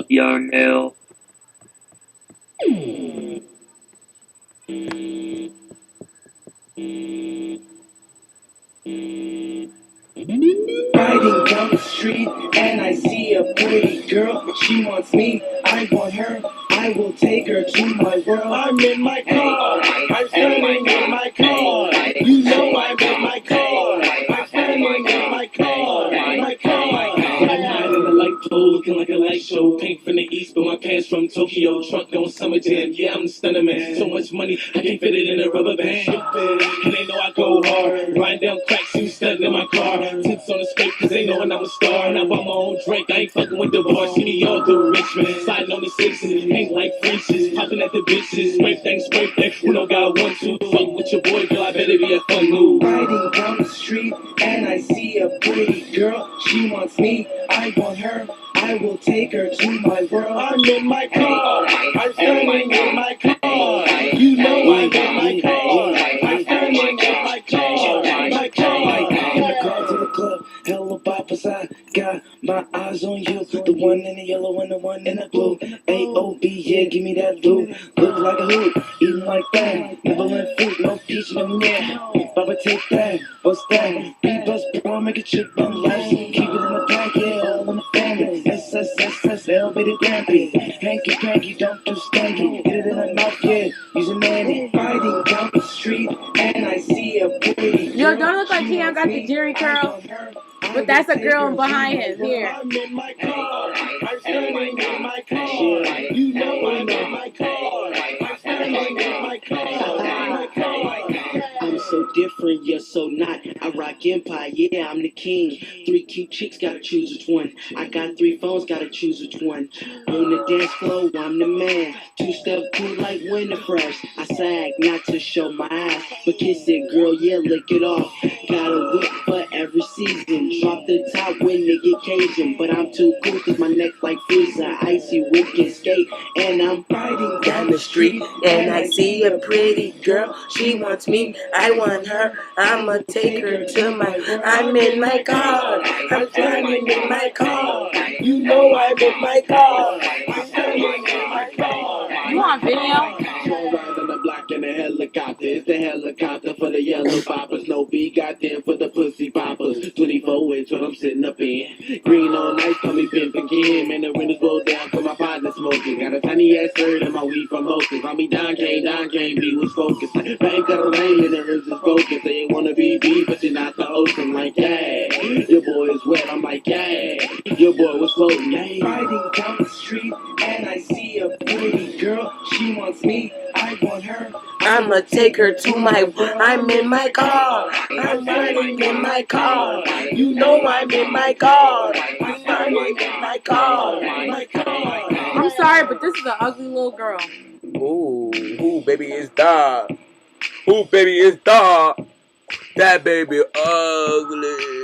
Yarnell. Riding down the street and I see a pretty girl. She wants me, I want her. I will take her to my world. I'm in my car. I'm standing in my car. You know I'm in my car. I'm standing in my car. My car. Flying high in the light pole, looking like a light show. Pink from the east, but my pants from Tokyo. Truck going summer jam. Yeah, I'm the stunner man. So much money, I can't fit it in a rubber band. And they know I go hard. Riding down cracks, you stunting in my car. Tips on the scrape, cause they knowin' I'm a star. And I bought my own drink, I ain't fucking with the bar. See me all through Richmond. Sliding on the sixes, ain't like Frenches. Popping at the bitches, scrape that. We don't got 1, 2. Fuck with your boy, girl, I better be a fun move. Riding down the street and I see a pretty girl. She wants me, I want her. I will take her to my world. I'm in my car. I'm standing in my car. You know I'm in my car. I'm standing in my car. My car. In the car to the club. Hello, papas, I got my eyes on you. The one in the yellow and the one in the blue. A-O-B, yeah, give me that blue. Look like a hoop, eating like that. Nibbling fruit, no peach, no yeah. Baba, take that. What's that? B-bus, bro, make a chick bum life. Keep it in the pack, yeah, all in the family. S-S-S-S, L, baby, grampy. Hanky panky, don't do stanky. Hit it in the mouth, yeah, use a nanny. Riding down the street, and I see a pretty girl. Yo, don't look like Keon got the Jerry curl. But that's a girl behind him. Here. I'm in my car. I'm standing in my car. You know I'm in my car. I'm standing in my car. My car. I'm so different, you're so not. I rock Empire, yeah, I'm the king. 3 cute chicks, gotta choose which one. I got 3 phones, gotta choose which one. On the dance floor, I'm the man. 2-step cool like winter fresh. I sag not to show my ass, but kiss it, girl, yeah, lick it off. Got a whip for every season. Drop the top when they get Cajun, but I'm too cool cause my neck like freezer. Icy wicked skate, and I'm riding down the street, and I see a pretty girl. She wants me, I want her. I'ma take her to my. I'm in my car. I'm standing in my car. You know I'm in my car. I'm standing in my car. You on video? Small ride on the block in a helicopter. It's the helicopter for the yellow poppers. No B, goddamn for the pussy poppers. 24 inch what I'm sitting up in. Green on ice, call me pimp again. Man, the windows roll down for my partner smoking. Got a tiny ass bird in my weed from Moses. Call me Don Kane, B was focused. Bank of the rain, and the ribs is focused. They ain't wanna be B, but you're not the ocean. Like, yeah, your boy is wet. I'm like, yeah, your boy was floating. Yeah. Riding down the street, and I see a pretty girl. She wants me, I want her. I'ma take her to my. I'm in my car. I'm riding in my car. You know I'm in my car. I'm riding in my car. My car. I'm sorry, but this is an ugly little girl. Ooh, baby, it's dog. Ooh, baby, it's dog. That baby ugly.